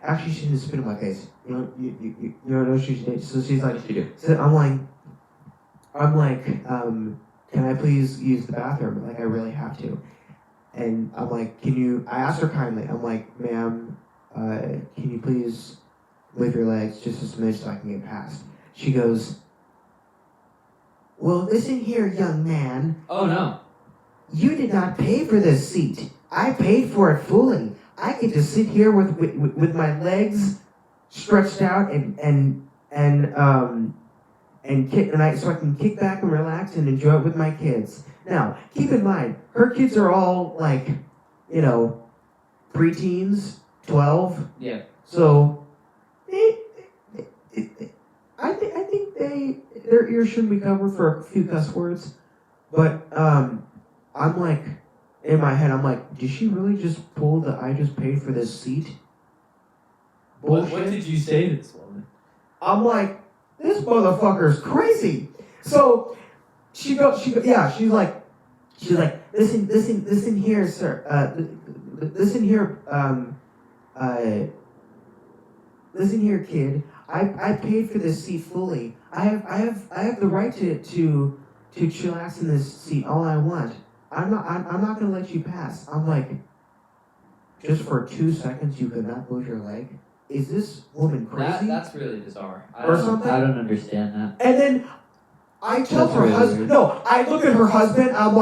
actually, she didn't spit in my face. You know, she did. So she's like, What did she do? so I'm like, can I please use the bathroom? Like, I really have to. And I'm like, I asked her kindly, I'm like, ma'am, can you please move your legs just a smidge so I can get past? She goes, well, listen here, young man. Oh no. You did not pay for this seat. I paid for it fully. I get to sit here with my legs stretched out so I can kick back and relax and enjoy it with my kids. Now, keep in mind, her kids are all like, preteens, 12. Yeah. So, I think their ears shouldn't be covered for a few cuss words. But I'm like, in my head, I'm like, did she really just pull the I just paid for this seat bullshit? What did you say to this woman? I'm like, this motherfucker's crazy. So she's like, listen here, sir. Listen here, kid. I paid for this seat fully. I have the right to chillax in this seat all I want. I'm not gonna let you pass. I'm like, just for 2 seconds you could not move your leg? Is this woman crazy? That's really bizarre. I something? don't understand that. And then I tell That's her really husband. weird. No, I look at her husband. I'm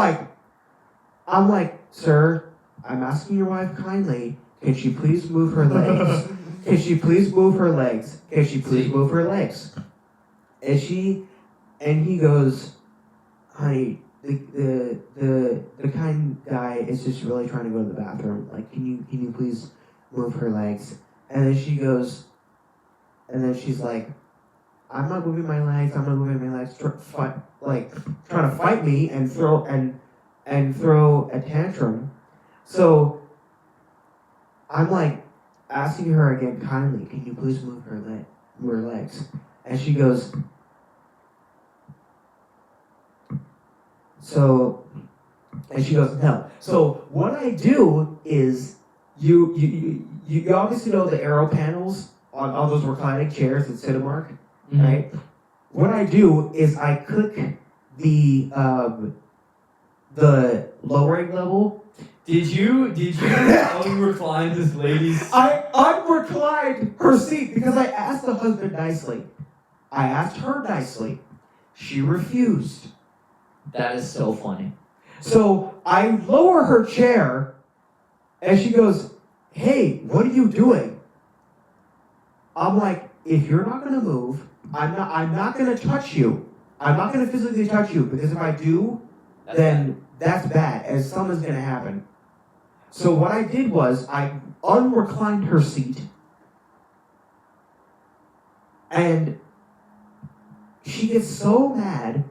like, sir, I'm asking your wife kindly. Can she please move her legs? Can she please move her legs? Can she please move her legs? And he goes, honey, the kind guy is just really trying to go to the bathroom. Like, can you please move her legs? And then she goes, and then she's like, I'm not moving my legs. I'm not moving my legs. Trying to fight me and throw a tantrum. So I'm like asking her again kindly, can you please move her legs? And she goes, no. So what I do is you obviously know the arrow panels on those reclining chairs at Cinemark, right? What I do is I click the lowering level. Did you unrecline this lady's? I unreclined her seat because I asked the husband nicely. I asked her nicely. She refused. That is so funny. So I lower her chair, and she goes, "Hey, what are you doing?" I'm like, "If you're not gonna move, I'm not gonna touch you. I'm not gonna physically touch you because if I do, then that's bad, and something's gonna happen." So what I did was I unreclined her seat, and she gets so mad.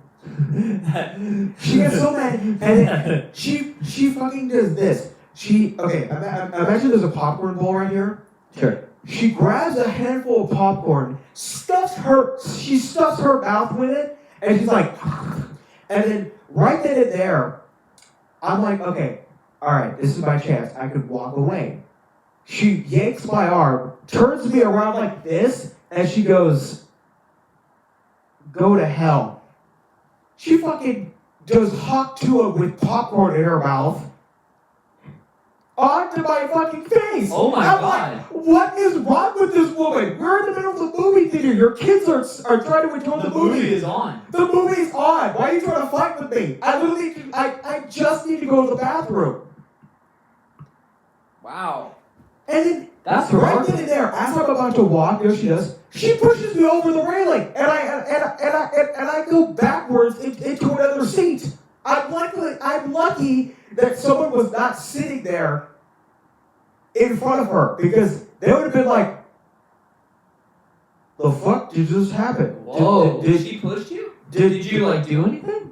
She gets so mad, and then she fucking does this. Imagine there's a popcorn bowl right here. Sure. She grabs a handful of popcorn, stuffs her mouth with it, and she's like, and then right then and there, I'm like, okay, all right, this is my chance. I could walk away. She yanks my arm, turns me around like this, and she goes, "Go to hell." She fucking does Hawk Tua with popcorn in her mouth onto my fucking face. Oh my I'm God. like, what is wrong with this woman? We're in the middle of the movie theater. Your kids are trying to enjoy the movie. The movie is on. The movie's on. Why are you trying to fight with me? I just need to go to the bathroom. Wow. And then That's right remarkable. then and there, as I'm about to walk, you know what she does? She pushes me over the railing, and I go backwards into another seat. I'm lucky that someone was not sitting there in front of her because they would have been like, "The fuck did this happen?" Whoa. Did she pushed you? did you like do anything?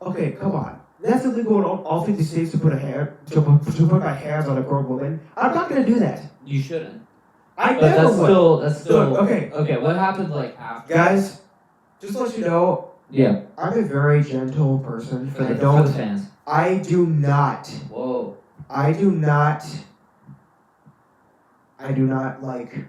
Okay, come on. That's illegal in all 50 states to put my hands on a grown woman. I'm not gonna do that. You shouldn't. I But never that's would. still Okay. Okay, what happened like after? Guys, just to let you know, Yeah. I'm a very gentle person. For the fans. I do not like,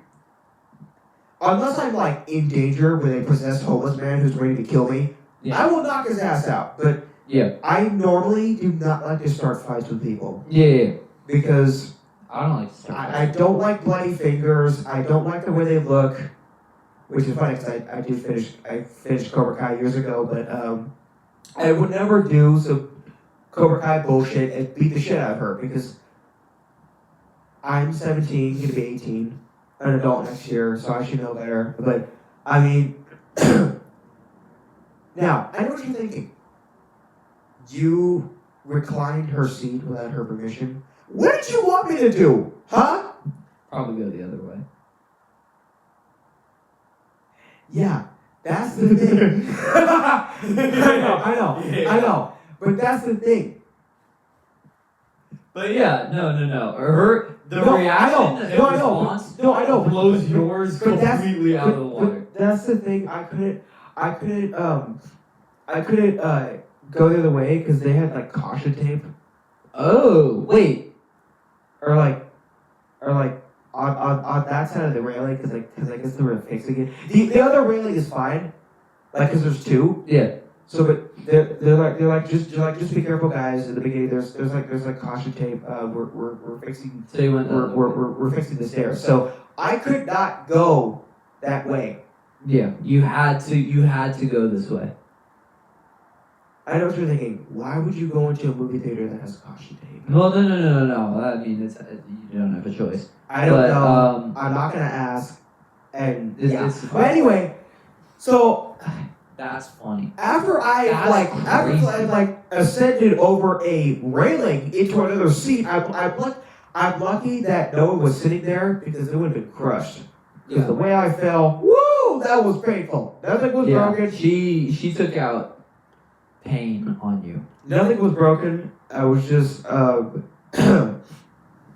unless I'm like in danger with a possessed homeless man who's ready to kill me, Yeah. I will knock his ass out. But Yeah. I normally do not like to start fights with people Yeah. because I don't like to start. I don't like bloody fingers. I don't like the way they look, which is funny because I finished Cobra Kai years ago, but I would never do some Cobra Kai bullshit and beat the shit out of her because I'm 17, gonna be 18, an adult next year, so I should know better. But I mean, now I know what you're thinking. You reclined her seat without her permission. What did you want me to do? Huh? Probably go the other way. Yeah, that's the thing. I know. But that's the thing. But yeah, no. The reaction, the response, I know. blows yours but that's- completely out of the but water. that's the thing. I couldn't go the other way because they had like caution tape. Oh, wait. Or like on that side of the railing because I guess they were fixing it. The other railing is fine, like because there's two. Yeah. So, but they're like just be careful, guys. At the beginning, there's like caution tape. We're fixing. So you went. We're fixing the stairs. So I could not go that way. Yeah. You had to go this way. I know what you're thinking. Why would you go into a movie theater that has caution tape? Well, no. I mean, you don't have a choice. I don't But, know. I'm not gonna ask. And It's yeah. fine. But anyway, so That's funny. After I ascended over a railing into another seat, I'm lucky that no one was sitting there because it would have been crushed. Because the way I fell, woo, that was painful. Nothing was broken. She took out pain on you. Nothing was broken. I was just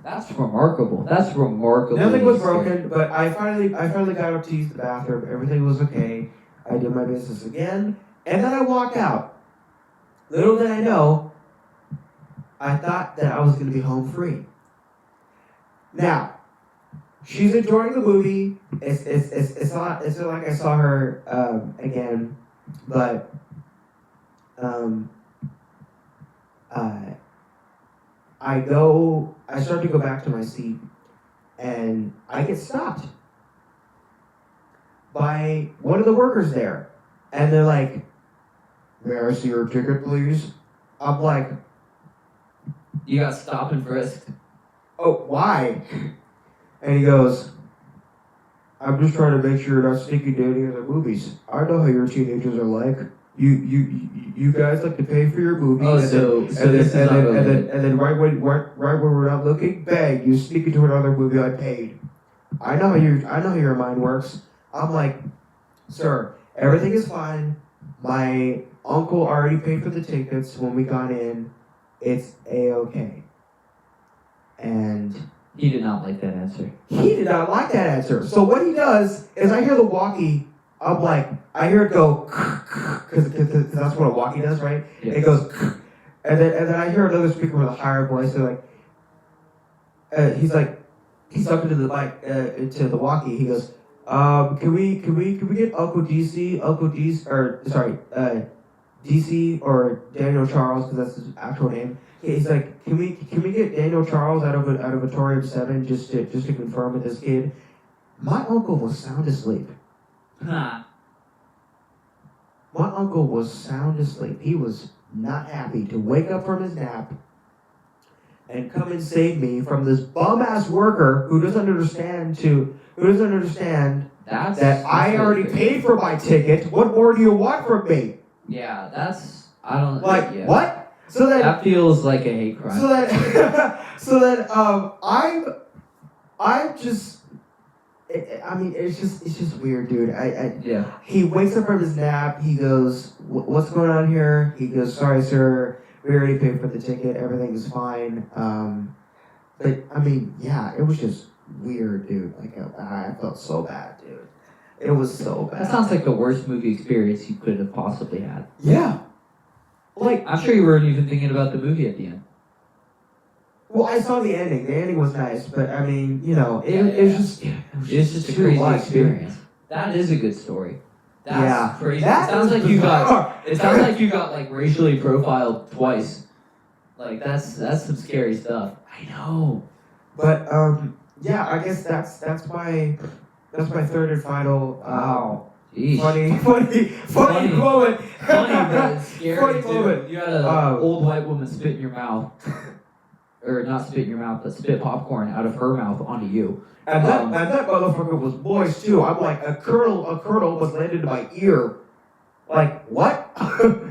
That's remarkable. That's remarkable. nothing was broken, but I finally got up to use the bathroom. Everything was okay. I did my business again, and then I walked out. Little did I know, I thought that I was going to be home free. Now, she's enjoying the movie. It's not like I saw her again, but I start to go back to my seat, and I get stopped by one of the workers there, and they're like, "May I see your ticket, please?" I'm like, You got stopped and frisked. "Oh, why?" And he goes, "I'm just trying to make sure you're not sneaking to any other movies. I know how your teenagers are like. You guys like to pay for your movie, and then right when we're not looking, bang, you sneak into another movie I paid. I know how your mind works." I'm like, "Sir, everything is fine. My uncle already paid for the tickets when we got in. It's A-okay." And He did not like that answer. he did not like that answer. So what he does is I hear the walkie. I'm like, I hear it go, because that's what a walkie does, right? Yeah. It goes, and then I hear another speaker with a higher voice. They're he's talking to the mic, to the walkie. He goes, can we get DC or Daniel Charles, because that's his actual name. He's like, can we get Daniel Charles out of Auditorium 7 just to confirm with this kid? My uncle was sound asleep. Huh. My uncle was sound asleep. He was not happy to wake up from his nap and come and save me from this bum-ass worker who doesn't understand that I already paid for my ticket. What more do you want from me? Yeah, I don't Like, yeah. what? So that feels like a hate crime. I'm just. It's just weird, dude. Yeah. He wakes up from his nap. He goes, "What's going on here?" He goes, "Sorry, sir. We already paid for the ticket. Everything is fine." But yeah, it was just weird, dude. Like I felt so bad, dude. It was so bad. That sounds like the worst movie experience you could have possibly had. Yeah. Like, I'm sure you weren't even thinking about the movie at the end. Well, I saw the ending. The ending was nice, but it was just a too crazy much, experience. Dude. That is a good story. That's crazy. It sounds like you got like racially profiled twice. Like that's some scary stuff. I know. But yeah, I guess that's my third and final funny moment. Funny, but scary. Funny moment. You had an old white woman spit in your mouth. Or not spit in your mouth, but spit popcorn out of her mouth onto you. And that motherfucker was moist too. I'm like, a kernel was landed in my ear. Like, what?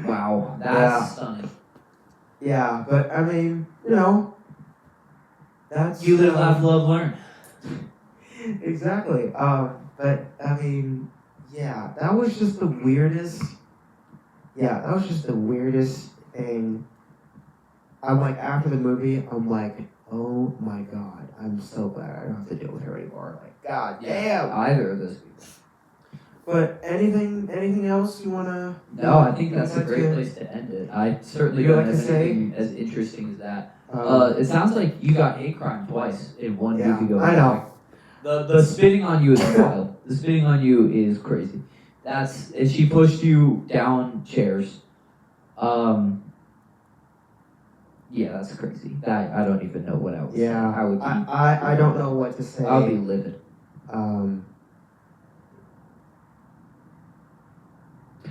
Wow, that's stunning. Yeah, but that's... You live, laugh, love, learn. Exactly. But, yeah, that was just the weirdest... Yeah, that was just the weirdest thing. I'm like, after the movie, I'm like, oh my God, I'm so glad I don't have to deal with her anymore. Like, God damn. Either of those people. But anything else you wanna? No, I think that's a great place to end it. I certainly don't have anything as interesting as that. It sounds like you got hate crime twice in one movie going. I know. The spitting on you is wild. The spitting on you is crazy. And she pushed you down chairs. Yeah, that's crazy. I don't even know what I would say. I don't know what to say. I would be livid.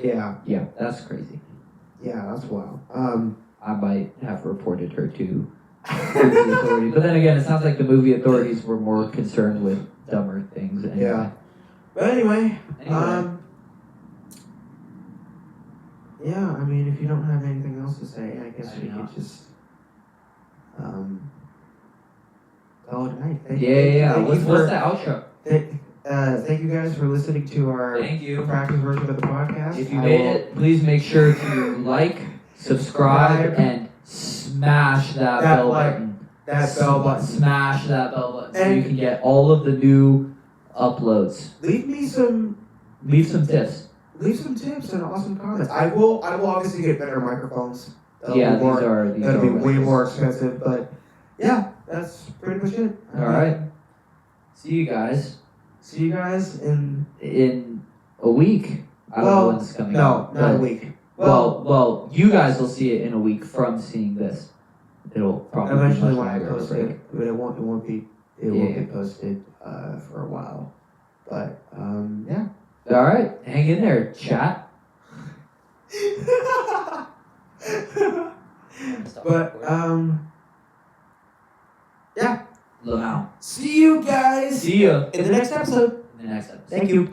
Yeah, that's crazy. Yeah, that's wild. I might have reported her to the authorities. But then again, it sounds like the movie authorities were more concerned with dumber things. Anyway. Yeah. But anyway. Yeah, I mean, if you don't have anything else to say, I guess we know. could just call it a night. Thank What's you the outro? thank you guys for listening to our Thank you. practice version of the podcast. If you made it, please make sure to like, subscribe, and smash that bell button. That bell button. Smash that bell button so And- you can get all of the new uploads. Leave some tips. and awesome comments. I will obviously get better microphones. These are That'll be way rentals. more expensive, but yeah, that's pretty much it. All right. See you guys in a week. I don't know when this is coming out. not a week. Well, you guys will see it in a week from seeing this. It'll probably Eventually be when much I longer post break. it, but it won't be posted for a while. But yeah. All right, hang in there, chat. But yeah. Lamau. See you guys See ya in the next episode. in the next episode. Thank you.